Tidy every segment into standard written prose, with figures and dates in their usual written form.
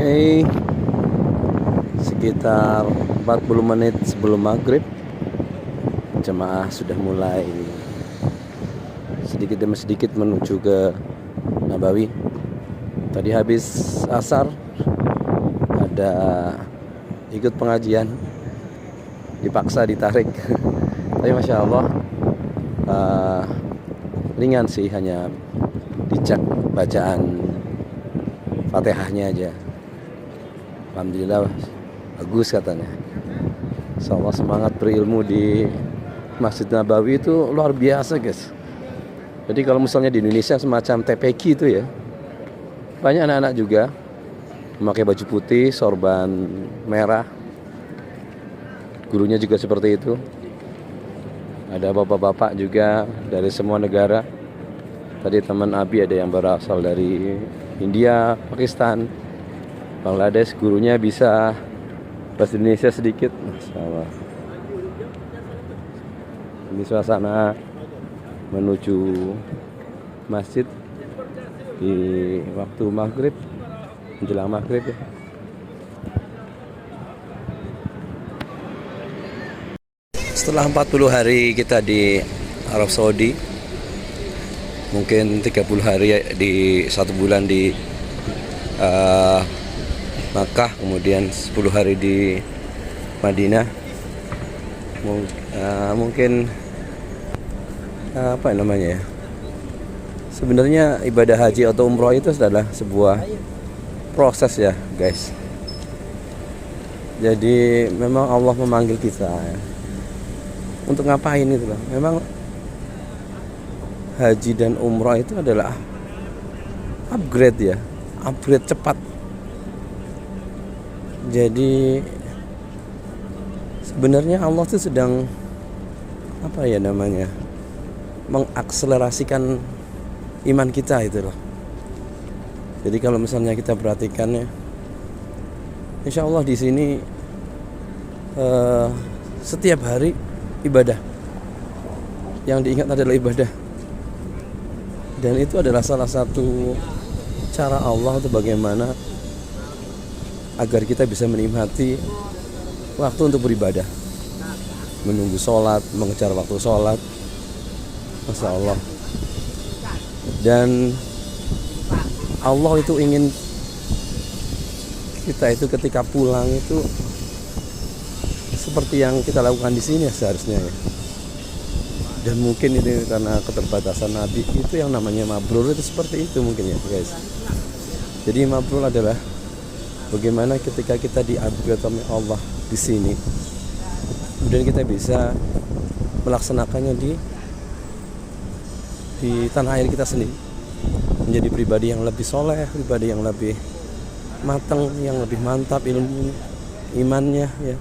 Oke, sekitar 40 menit sebelum maghrib, jemaah sudah mulai sedikit demi sedikit menuju ke Nabawi. Tadi habis asar ada ikut pengajian, dipaksa ditarik. Tapi Masya Allah, ringan sih, hanya dicek bacaan Fatihahnya aja. Alhamdulillah bagus katanya. Insyaallah semangat berilmu di Masjid Nabawi itu luar biasa, guys. Jadi kalau misalnya di Indonesia semacam TPQ itu ya, banyak anak-anak juga memakai baju putih, sorban merah. Gurunya juga seperti itu. Ada bapak-bapak juga dari semua negara. Tadi teman Abi ada yang berasal dari India, Pakistan, Bangladesh. Gurunya bisa bahasa Indonesia sedikit. Masya Allah. Ini suasana menuju masjid di waktu maghrib, menjelang maghrib ya. Setelah 40 hari kita di Arab Saudi, mungkin 30 hari di 1 bulan di Makkah, kemudian 10 hari di Madinah. Mungkin apa namanya ya? Sebenarnya ibadah haji atau umroh itu adalah sebuah proses ya, guys. Jadi memang Allah memanggil kita ya, untuk ngapain itu loh. Memang haji dan umrah itu adalah upgrade ya, upgrade cepat. Jadi sebenarnya Allah tuh sedang apa ya namanya, mengakselerasikan iman kita itu loh. Jadi kalau misalnya kita perhatikan ya, insya Allah di sini setiap hari ibadah, yang diingat adalah ibadah. Dan itu adalah salah satu cara Allah untuk bagaimana agar kita bisa menikmati waktu untuk beribadah, menunggu sholat, mengejar waktu sholat. Masya Allah. Dan Allah itu ingin kita itu ketika pulang itu seperti yang kita lakukan di sini seharusnya ya. Dan mungkin ini karena keterbatasan Nabi, itu yang namanya mabrur itu seperti itu mungkin ya, guys. Jadi mabrur adalah bagaimana ketika kita di-upgrade oleh Allah di sini, kemudian kita bisa melaksanakannya di tanah air kita sendiri, menjadi pribadi yang lebih soleh, pribadi yang lebih matang, yang lebih mantap ilmu imannya ya.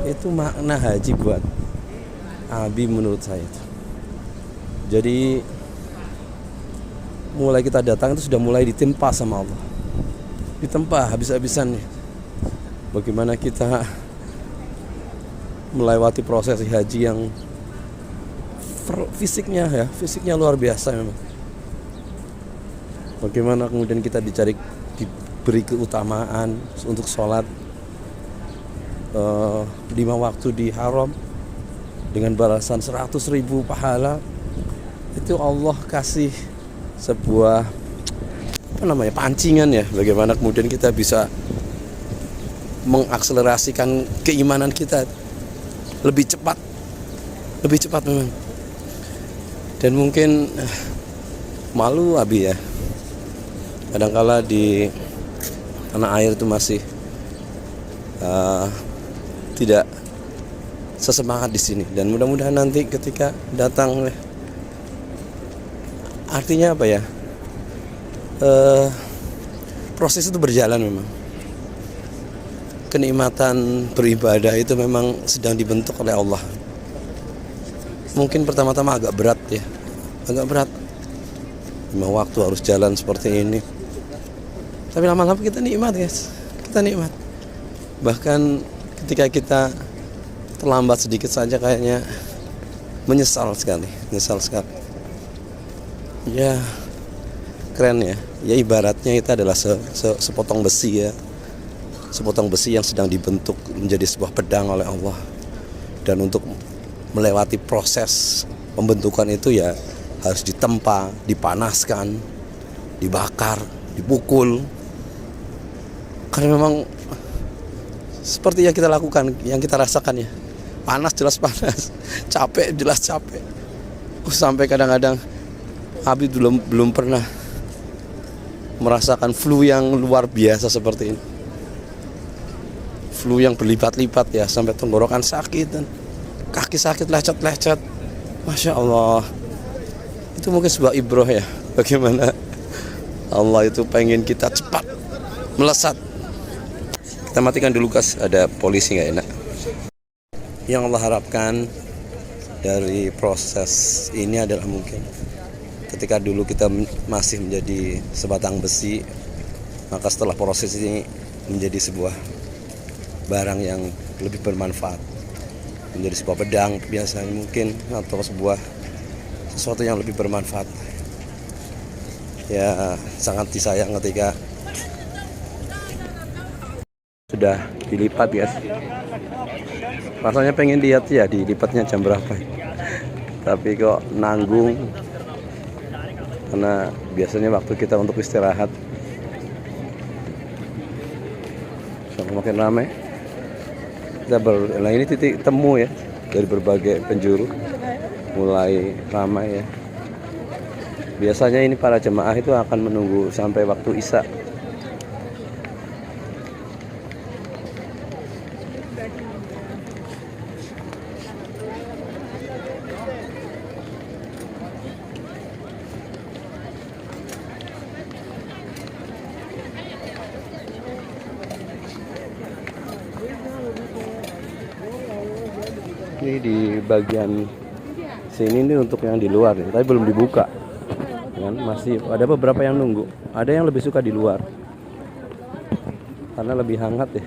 Itu makna haji buat Abi menurut saya itu. Jadi mulai kita datang itu sudah mulai ditempa sama Allah, ditempa habis-habisan nih. Bagaimana kita melewati proses haji yang fisiknya luar biasa memang. Bagaimana kemudian kita diberi keutamaan untuk sholat 5 waktu di haram dengan balasan 100.000 pahala. Itu Allah kasih sebuah pancingan ya, bagaimana kemudian kita bisa mengakselerasikan keimanan kita lebih cepat memang. Dan mungkin malu Abi ya, kadangkala di tanah air itu masih tidak sesemangat di sini. Dan mudah-mudahan nanti ketika datang, artinya apa ya, proses itu berjalan memang. Kenikmatan beribadah itu memang sedang dibentuk oleh Allah. Mungkin pertama-tama agak berat ya, agak berat. 5 waktu harus jalan seperti ini. Tapi lama-lama kita nikmat, guys. Kita nikmat. Bahkan ketika kita terlambat sedikit saja kayaknya menyesal sekali. Ya, keren ya. Ya ibaratnya itu adalah sepotong besi ya, sepotong besi yang sedang dibentuk menjadi sebuah pedang oleh Allah. Dan untuk melewati proses pembentukan itu ya harus ditempa, dipanaskan, dibakar, dipukul. Karena memang seperti yang kita lakukan, yang kita rasakan ya. Panas jelas panas, capek jelas capek. Sampai kadang-kadang Habib belum pernah merasakan flu yang luar biasa seperti ini. Flu yang berlipat-lipat ya, sampai tenggorokan sakit dan kaki sakit, lecet-lecet. Masya Allah. Itu mungkin sebuah ibrah ya, bagaimana Allah itu pengen kita cepat melesat. Kita matikan dulu guys, ada polisi nggak enak. Yang Allah harapkan dari proses ini adalah mungkin ketika dulu kita masih menjadi sebatang besi, maka setelah proses ini menjadi sebuah barang yang lebih bermanfaat, menjadi sebuah pedang biasanya mungkin, atau sesuatu yang lebih bermanfaat. Ya sangat disayang ketika sudah dilipat guys. Rasanya pengen lihat ya dilipatnya jam berapa, tapi kok nanggung, karena biasanya waktu kita untuk istirahat. Makin ramai. Nah ini titik temu ya dari berbagai penjuru, mulai ramai ya. Biasanya ini para jemaah itu akan menunggu sampai waktu Isya. Ini di bagian sini ini untuk yang di luar nih, tapi belum dibuka. Kan masih ada beberapa yang nunggu. Ada yang lebih suka di luar karena lebih hangat ya.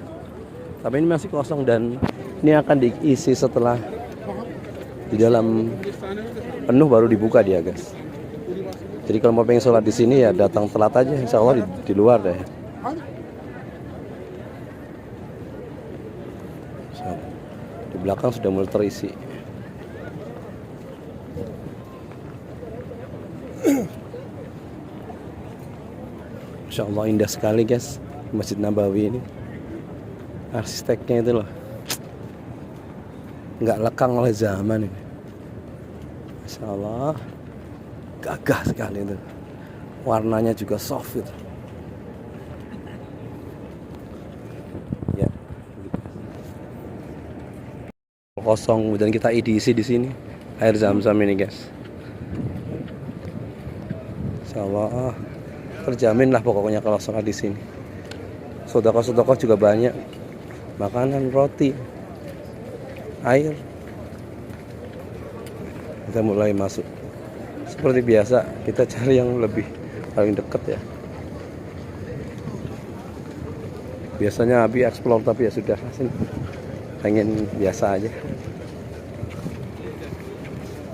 Tapi ini masih kosong dan ini akan diisi setelah di dalam penuh baru dibuka dia guys. Jadi kalau mau pengen sholat di sini ya datang telat aja, insya Allah di luar deh. Di belakang sudah mulai terisi. Insya Allah indah sekali guys Masjid Nabawi ini. Arsiteknya itu loh nggak lekang oleh zaman ini. Insya Allah gagah sekali itu. Warnanya juga soft itu. Ya. Kosong dan kita diisi di sini air zam-zam ini guys. Insya Allah terjamin lah pokoknya kalau sholat di sini. Sedekah-sedekah juga banyak, makanan, roti, air. Kita mulai masuk. Seperti biasa kita cari yang lebih paling dekat ya. Biasanya Abi explore tapi ya sudah sini. Pengen biasa aja.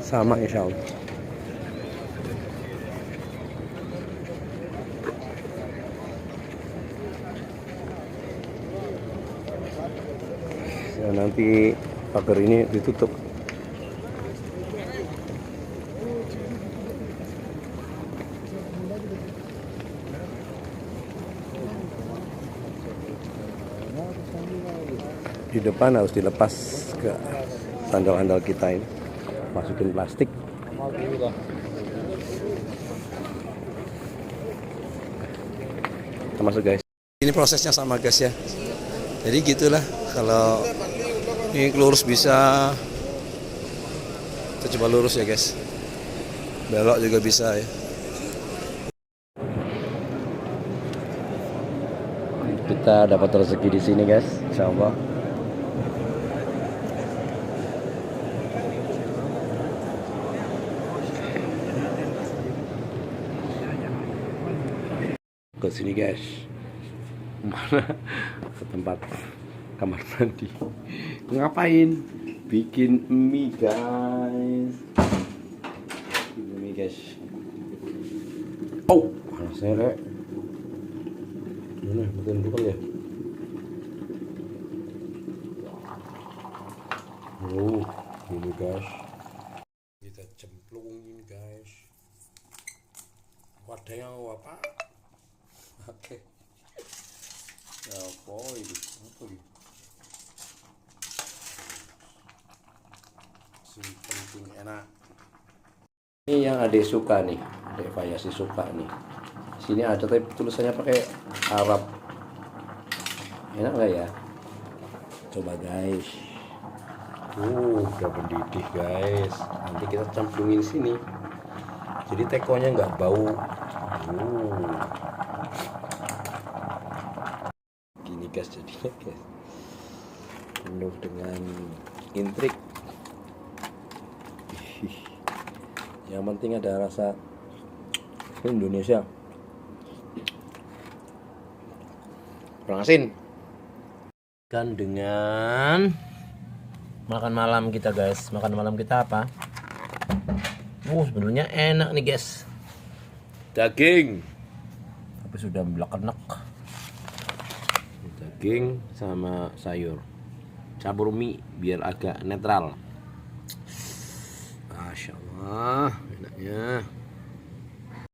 Sama insya Allah. Ya, nanti pagar ini ditutup. Di depan harus dilepas ke sandal-sandal kita ini, masukin plastik. Kita masuk guys. Ini prosesnya sama guys ya. Jadi gitulah, kalau ini lurus bisa, kita coba lurus ya guys. Belok juga bisa ya. Kita dapat rezeki di sini guys, insya Allah. Ke sini guys. Mana? Ke tempat kamar mandi. Ngapain? Bikin mie guys. Bikin mie guys. Oh, Panasnya rek. Mana betul ya. Oh, ini guys. Kita cemplungin guys. Wadahnya apa? Oke. Apa ini? Apa ini? Si penting enak. Ini yang adik suka nih, adik Fayasi suka nih. Sini ada tapi tulisannya pakai Arab. Enak nggak ya? Coba guys. Udah mendidih guys. Nanti kita cemplungin sini. Jadi tekonya nggak bau. Gini guys jadinya guys. Penuh dengan intrik. Yang penting ada rasa Indonesia. Kurang asin. Kan dengan makan malam kita guys. Makan malam kita apa? Sebenarnya enak nih guys. Daging. Tapi sudah belak-enak. Daging sama sayur. Campur mie biar agak netral. Masya Allah, enaknya.